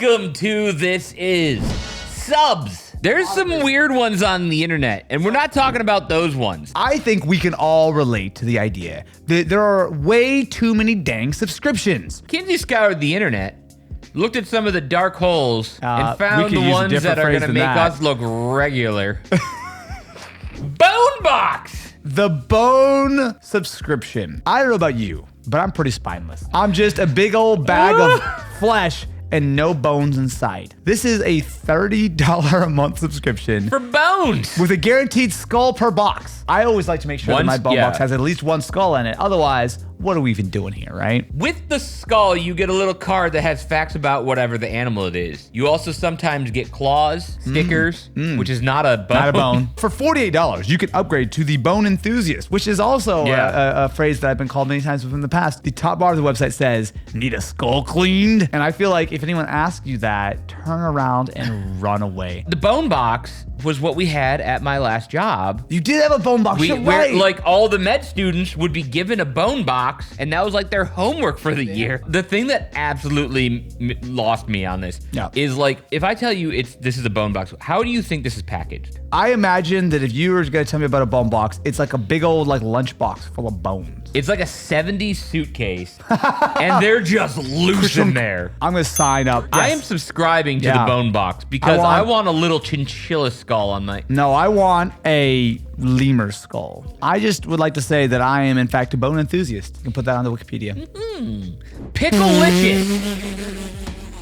Welcome to This Is Subs. There's some weird ones on the internet, and we're not talking about those ones. I think we can all relate to the idea that there are way too many dang subscriptions. Kinsey scoured the internet, looked at some of the dark holes, and found the ones that are gonna make us look regular. Bone Box! The Bone subscription. I don't know about you, but I'm pretty spineless. I'm just a big old bag of flesh and no bones inside. This is a $30 a month subscription for bones with a guaranteed skull per box. I always like to make sure that my bone box has at least one skull in it. Otherwise, what are we even doing here, right? With the skull, you get a little card that has facts about whatever the animal it is. You also sometimes get claws, stickers, which is not a bone. Not a bone. For $48, you can upgrade to the Bone Enthusiast, which is also a phrase that I've been called many times within the past. The top bar of the website says, need a skull cleaned? And I feel like if anyone asks you that, turn around and run away. The Bone Box was what we had at my last job. You did have a bone box, you're right. Like all the med students would be given a bone box, and that was like their homework for the year. The thing that absolutely lost me on this is like, if I tell you this is a bone box, how do you think this is packaged? I imagine that if you were gonna tell me about a bone box, it's like a big old like lunch box full of bones. It's like a 70s suitcase, and they're just loose in there. I'm gonna sign up. Yes. I am subscribing to the bone box because I want a little chinchilla skull on my... No, I want a lemur skull. I just would like to say that I am in fact a bone enthusiast. You can put that on the Wikipedia. Pickle-licious.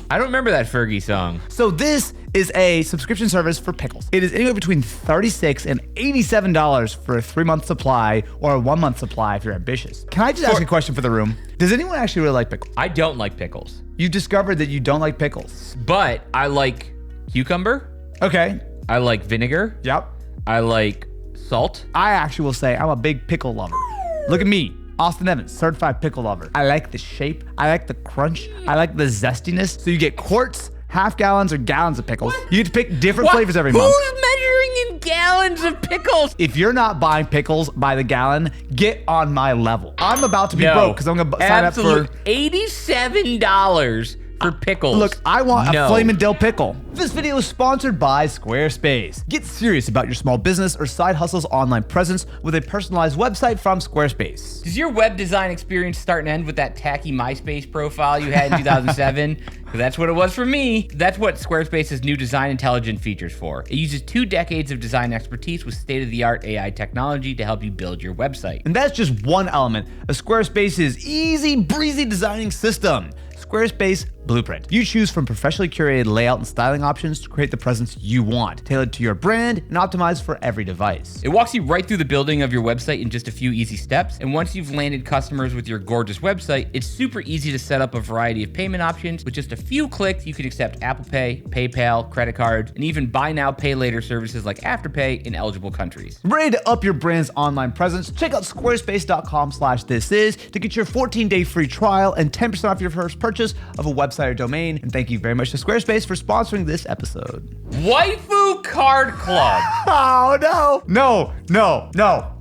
I don't remember that Fergie song. So this is a subscription service for pickles. It is anywhere between $36 and $87 for a 3-month supply or a 1-month supply if you're ambitious. Can I just ask a question for the room? Does anyone actually really like pickles? I don't like pickles. You discovered that you don't like pickles. But I like cucumber. Okay. I like vinegar. Yep. I like salt. I actually will say I'm a big pickle lover. Look at me. Austin Evans, certified pickle lover. I like the shape. I like the crunch. I like the zestiness. So you get quarts, half gallons, or gallons of pickles. You get to pick different flavors every month. Who's measuring in gallons of pickles? If you're not buying pickles by the gallon, get on my level. I'm about to be broke because I'm going to sign up for $87 for pickles. Look, I want a flamin' dill pickle. This video is sponsored by Squarespace. Get serious about your small business or side hustle's online presence with a personalized website from Squarespace. Does your web design experience start and end with that tacky MySpace profile you had in 2007? Because that's what it was for me. That's what Squarespace's new design intelligence features for. It uses 2 decades of design expertise with state-of-the-art AI technology to help you build your website. And that's just one element of Squarespace's easy breezy designing system. Squarespace Blueprint. You choose from professionally curated layout and styling options to create the presence you want, tailored to your brand and optimized for every device. It walks you right through the building of your website in just a few easy steps. And once you've landed customers with your gorgeous website, it's super easy to set up a variety of payment options. With just a few clicks, you can accept Apple Pay, PayPal, credit cards, and even buy now, pay later services like Afterpay in eligible countries. Ready to up your brand's online presence? Check out squarespace.com/thisis to get your 14-day free trial and 10% off your first purchase of a website or domain. And thank you very much to Squarespace for sponsoring this episode. Waifu Card Club. Oh, no. No.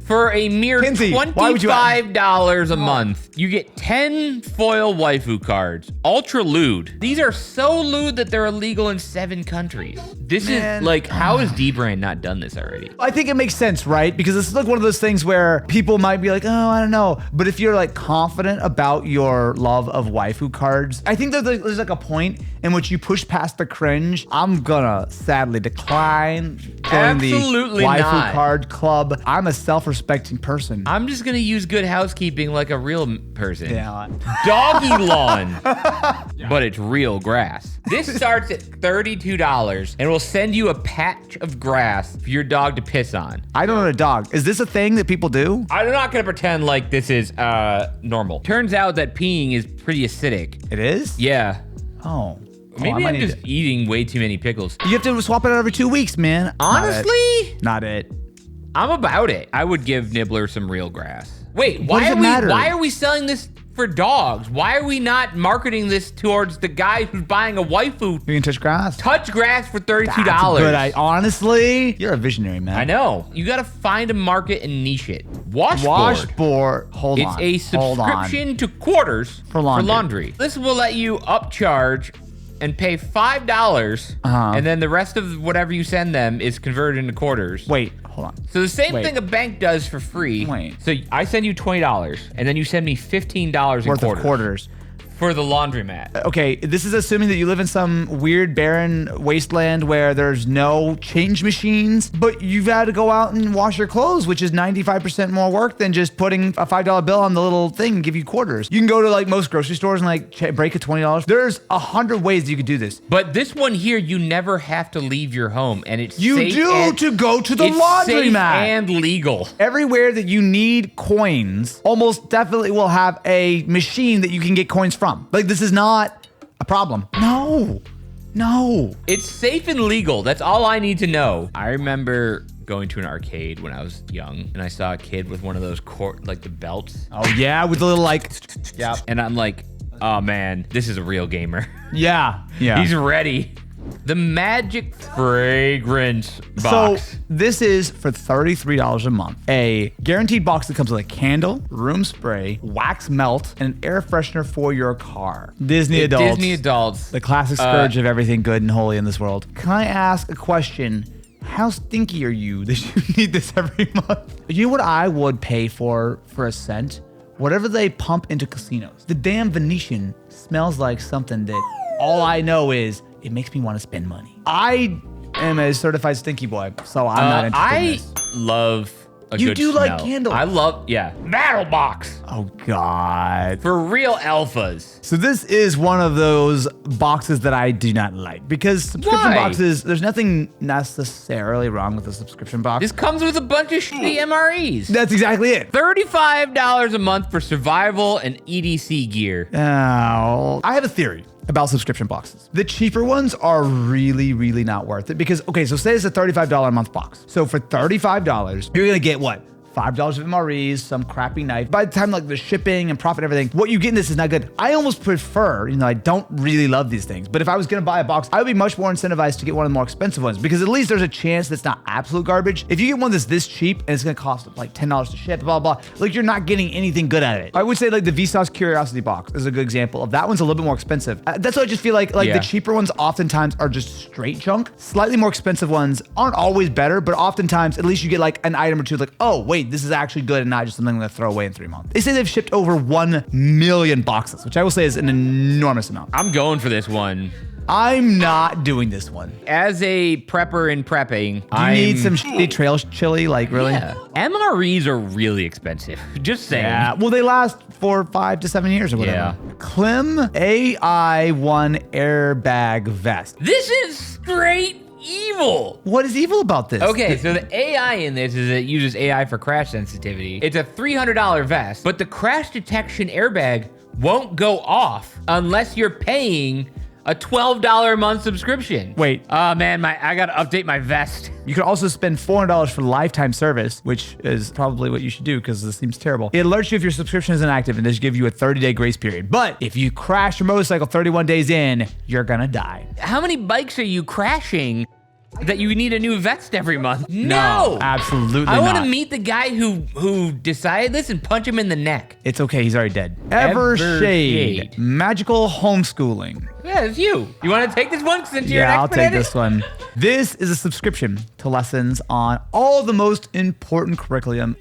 For a mere Kinsey, $25 a month, you get 10 foil waifu cards. Ultra lewd. These are so lewd that they're illegal in 7 countries. This is like, how has D-Brand not done this already? I think it makes sense, right? Because it's like one of those things where people might be like, oh, I don't know. But if you're like confident about your love of waifu cards, I think there's like a point in which you push past the cringe. I'm gonna sadly decline joining the waifu card club. I'm a self-respecting person. I'm just gonna use good housekeeping like a real person. Yeah. Doggy lawn, but it's real grass. This starts at $32 and will send you a patch of grass for your dog to piss on. I don't own a dog. Is this a thing that people do? I'm not gonna pretend like this is normal. Turns out that peeing is pretty acidic. It is? Yeah. Oh. Maybe I'm just eating way too many pickles. You have to swap it out every 2 weeks, man. Honestly? Not it. I'm about it. I would give Nibbler some real grass. Wait, why are we selling this for dogs? Why are we not marketing this towards the guy who's buying a waifu? You can touch grass. Touch grass for $32. That's good. Honestly, you're a visionary, man. I know. You gotta find a market and niche it. Washboard. Hold on. It's a subscription to quarters for laundry. This will let you upcharge and pay $5, and then the rest of whatever you send them is converted into quarters. Wait, hold on. So the same thing a bank does for free. Wait. So I send you $20, and then you send me $15 Worth of quarters. For the laundromat. Okay, this is assuming that you live in some weird barren wasteland where there's no change machines, but you've had to go out and wash your clothes, which is 95% more work than just putting a $5 bill on the little thing and give you quarters. You can go to like most grocery stores and like break a $20. There's 100 ways that you could do this. But this one here, you never have to leave your home, and it's You safe do and, to go to the it's laundromat. safe and legal. Everywhere that you need coins, almost definitely will have a machine that you can get coins from. Like, this is not a problem. No. It's safe and legal. That's all I need to know. I remember going to an arcade when I was young, and I saw a kid with one of those like the belts. Oh yeah, with the little like. Yeah. And I'm like, oh man, this is a real gamer. Yeah. He's ready. The Magic Fragrance box. So this is for $33 a month. A guaranteed box that comes with a candle, room spray, wax melt, and an air freshener for your car. Disney adults. The classic scourge of everything good and holy in this world. Can I ask a question? How stinky are you that you need this every month? You know what I would pay for a scent? Whatever they pump into casinos. The damn Venetian smells like something that all I know is it makes me want to spend money. I am a certified stinky boy, so I'm not interested in this. I love a You good do smell. like candles. I love, Battle Box. Oh, God. For real alphas. So this is one of those boxes that I do not like because subscription Why? boxes, there's nothing necessarily wrong with a subscription box. This comes with a bunch of shitty MREs. That's exactly it. $35 a month for survival and EDC gear. Now, I have a theory about subscription boxes. The cheaper ones are really, really not worth it because, okay, so say it's a $35 a month box. So for $35, you're gonna get what? $5 of MREs, some crappy knife. By the time like the shipping and profit and everything, what you get in this is not good. I almost prefer, I don't really love these things, but if I was gonna buy a box, I would be much more incentivized to get one of the more expensive ones because at least there's a chance that's not absolute garbage. If you get one that's this cheap and it's gonna cost like $10 to ship, blah, blah, like you're not getting anything good out of it. I would say like the Vsauce Curiosity box is a good example of that. One's a little bit more expensive. That's why I just feel like the cheaper ones oftentimes are just straight junk. Slightly more expensive ones aren't always better, but oftentimes at least you get like an item or two like, oh wait, this is actually good and not just something I'm gonna throw away in 3 months. They say they've shipped over 1 million boxes, which I will say is an enormous amount. I'm going for this one. I'm not doing this one. As a prepper in prepping, You need some shitty trail chili, like really? Yeah. MREs are really expensive. Just saying. Yeah, well, they last for 5 to 7 years or whatever. Yeah. Klim AI1 airbag vest. This is straight evil. What is evil about this? Okay, so the AI in this is it uses AI for crash sensitivity. It's a $300 vest, but the crash detection airbag won't go off unless you're paying a $12 a month subscription. Wait. Oh man, I gotta update my vest. You can also spend $400 for lifetime service, which is probably what you should do because this seems terrible. It alerts you if your subscription is inactive and does give you a 30-day grace period. But if you crash your motorcycle 31 days in, you're gonna die. How many bikes are you crashing that you need a new vest every month? No, absolutely I want not. to meet the guy who decided this and punch him in the neck. It's okay, he's already dead. Evershade. Magical homeschooling. Yeah, it's you. You want to take this one since you're an Yeah, I'll expert take at it? this one. This is a subscription to lessons on all the most important curriculum.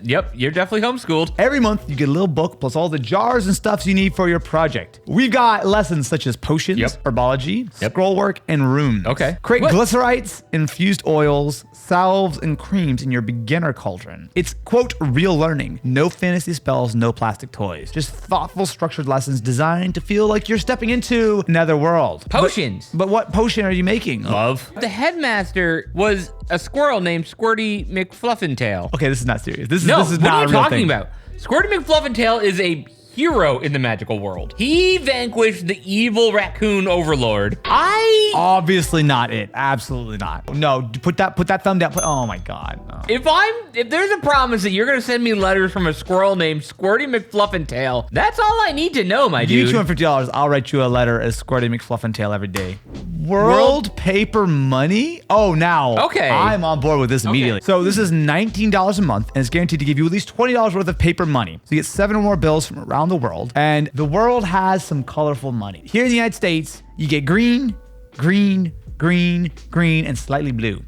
Yep, you're definitely homeschooled. Every month, you get a little book plus all the jars and stuffs you need for your project. We've got lessons such as potions, herbology, scroll work, and runes. Okay. Create What? glycerites, infused oils, salves, and creams in your beginner cauldron. It's, quote, real learning. No fantasy spells, no plastic toys. Just thoughtful, structured lessons designed to feel like you're stepping into another world. Potions. But what potion are you making? Love. The headmaster was a squirrel named Squirty McFluffentail. Okay, this is not serious. This is No, not what a are you real talking thing. about? Squirty McFluffentail is a hero in the magical world. He vanquished the evil raccoon overlord. Obviously not it. Absolutely not. No, put that thumb down. Oh my God. No. If there's a promise that you're gonna send me letters from a squirrel named Squirty McFluffentail, that's all I need to know, my Give dude. me $250. I'll write you a letter as Squirty McFluffentail every day. World paper money? Oh, now. Okay. I'm on board with this immediately. So this is $19 a month, and it's guaranteed to give you at least $20 worth of paper money. So you get 7 or more bills from around the world, and the world has some colorful money. Here in the United States, you get green, green, green, green, and slightly blue.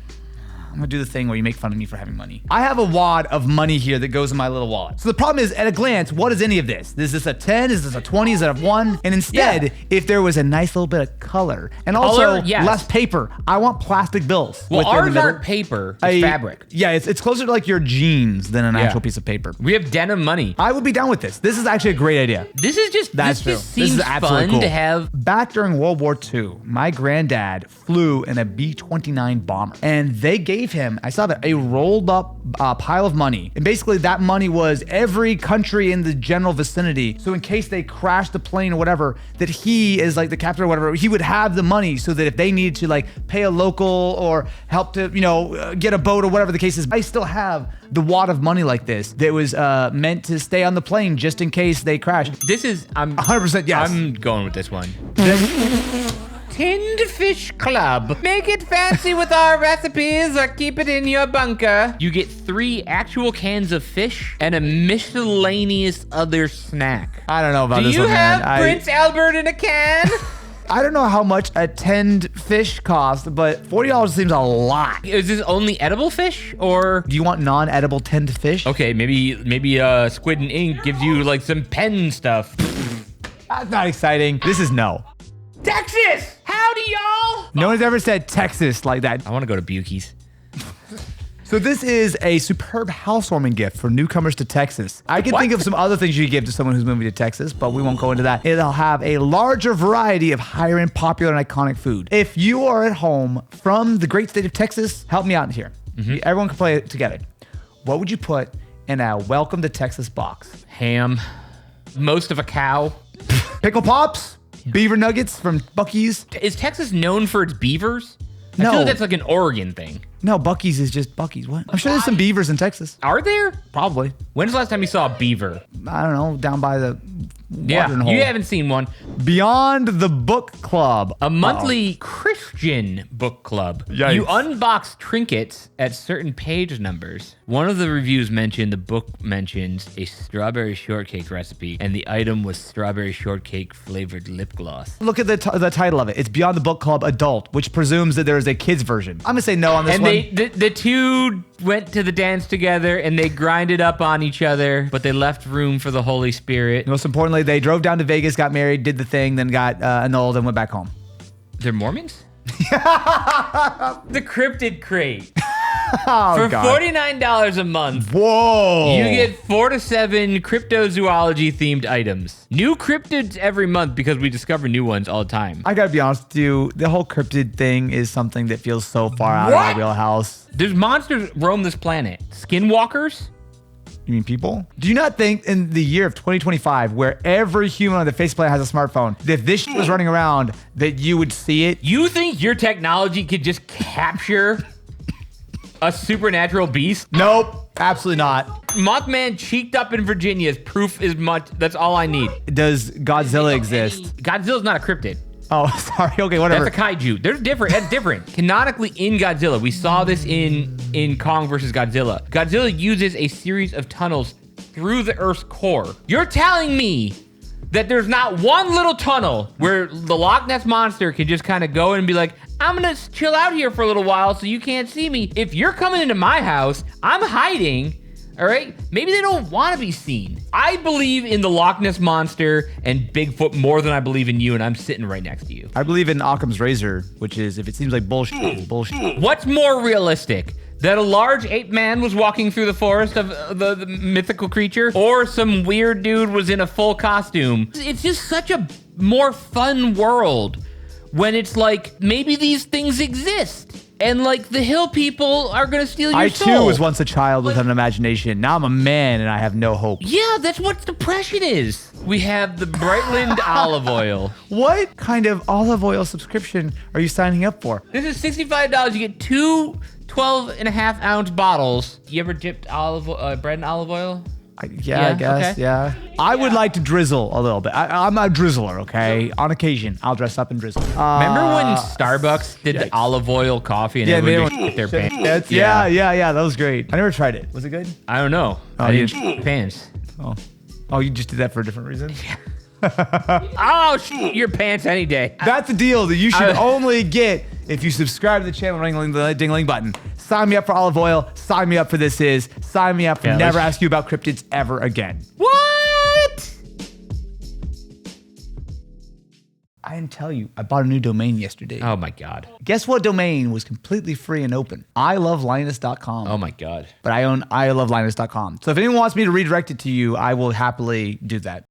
I'm gonna do the thing where you make fun of me for having money. I have a wad of money here that goes in my little wallet. So the problem is, at a glance, what is any of this? Is this a 10? Is this a 20? Is it a 1? And instead, if there was a nice little bit of color and also less paper, I want plastic bills. Well, ours aren't paper, it's fabric. Yeah, it's closer to like your jeans than an actual piece of paper. We have denim money. I would be down with this. This is actually a great idea. This is just, That's true. This seems fun to have. Back during World War II, my granddad flew in a B-29 bomber, and they gave him, I saw that, a rolled up pile of money. And basically that money was every country in the general vicinity. So in case they crashed the plane or whatever, that he is like the captain or whatever, he would have the money so that if they needed to like pay a local or help to, get a boat or whatever the case is, I still have the wad of money like this that was meant to stay on the plane just in case they crashed. This is, I'm 100% yes. I'm going with this one. Tinned Fish Club. Make it fancy with our recipes or keep it in your bunker. You get 3 actual cans of fish and a miscellaneous other snack. I don't know about Do this you one, man. have Prince Albert in a can? I don't know how much a tinned fish costs, but $40 seems a lot. Is this only edible fish or? Do you want non-edible tinned fish? Okay, maybe Squid and Ink gives you like some pen stuff. That's not exciting. This is no. Texas! Howdy, y'all! No one's ever said Texas like that. I want to go to Bukey's. So this is a superb housewarming gift for newcomers to Texas. I can think of some other things you could give to someone who's moving to Texas, but we won't go into that. It'll have a larger variety of higher end, popular, and iconic food. If you are at home from the great state of Texas, help me out here. Everyone can play it together. What would you put in a Welcome to Texas box? Ham. Most of a cow. Pickle Pops? Beaver nuggets from Buc-ee's? Is Texas known for its beavers? I No. feel like that's like an Oregon thing. No, Buc-ee's is just Buc-ee's. What? I'm sure there's some beavers in Texas. Are there? Probably. When's the last time you saw a beaver? I don't know, down by the watering hole. You haven't seen one. Beyond the Book Club. A monthly Christian book club. Yikes. You unbox trinkets at certain page numbers. One of the reviews mentioned the book mentions a strawberry shortcake recipe, and the item was strawberry shortcake flavored lip gloss. Look at the title of it. It's Beyond the Book Club Adult, which presumes that there is a kid's version. I'm gonna say no on this And one. the two went to the dance together, and they grinded up on each other, but they left room for the Holy Spirit. Most importantly, they drove down to Vegas, got married, did the thing, then got annulled and went back home. They're Mormons? The Cryptid Crate. For $49 a month, Whoa! you get 4 to 7 cryptozoology themed items. New cryptids every month because we discover new ones all the time. I gotta be honest with you, the whole cryptid thing is something that feels so far out of my wheelhouse. There's monsters roam this planet. Skinwalkers? You mean people? Do you not think in the year of 2025, where every human on the face of the planet has a smartphone, that if this shit was running around, that you would see it? You think your technology could just capture a supernatural beast? Nope, absolutely not. Mothman cheeked up in Virginia is proof as much. That's all I need. Does Godzilla exist? Godzilla's not a cryptid. Oh, sorry. Okay, whatever. That's a kaiju. There's different. That's different. Canonically in Godzilla, we saw this in Kong versus Godzilla. Godzilla uses a series of tunnels through the Earth's core. You're telling me that there's not one little tunnel where the Loch Ness Monster can just kind of go and be like, I'm gonna chill out here for a little while so you can't see me. If you're coming into my house, I'm hiding. All right, maybe they don't want to be seen. I believe in the Loch Ness Monster and Bigfoot more than I believe in you, and I'm sitting right next to you. I believe in Occam's razor, which is if it seems like bullshit, it's bullshit. What's more realistic? That a large ape man was walking through the forest of the mythical creature, or some weird dude was in a full costume? It's just such a more fun world when it's like, maybe these things exist. And like the hill people are gonna steal your soul. I too was once a child with an imagination. Now I'm a man and I have no hope. Yeah, that's what depression is. We have the Brightland olive oil. What kind of olive oil subscription are you signing up for? This is $65. You get 2 12.5-ounce bottles. You ever dipped bread in olive oil? I guess. Okay. Yeah. I would like to drizzle a little bit. I'm a drizzler, okay? On occasion, I'll dress up and drizzle. Remember when Starbucks did the olive oil coffee and everyone just shit their pants? Yeah. That was great. I never tried it. Was it good? I don't know. I didn't shit pants. Oh, you just did that for a different reason? Oh, your pants any day. That's the deal that you should only get if you subscribe to the channel, ring the ding-a-ling button. Sign me up for olive oil. Sign me up for This Is. Sign me up for never ask you about cryptids ever again. What? I didn't tell you. I bought a new domain yesterday. Oh my God. Guess what domain was completely free and open? ilovelinus.com. Oh my God. But I own ilovelinus.com. So if anyone wants me to redirect it to you, I will happily do that.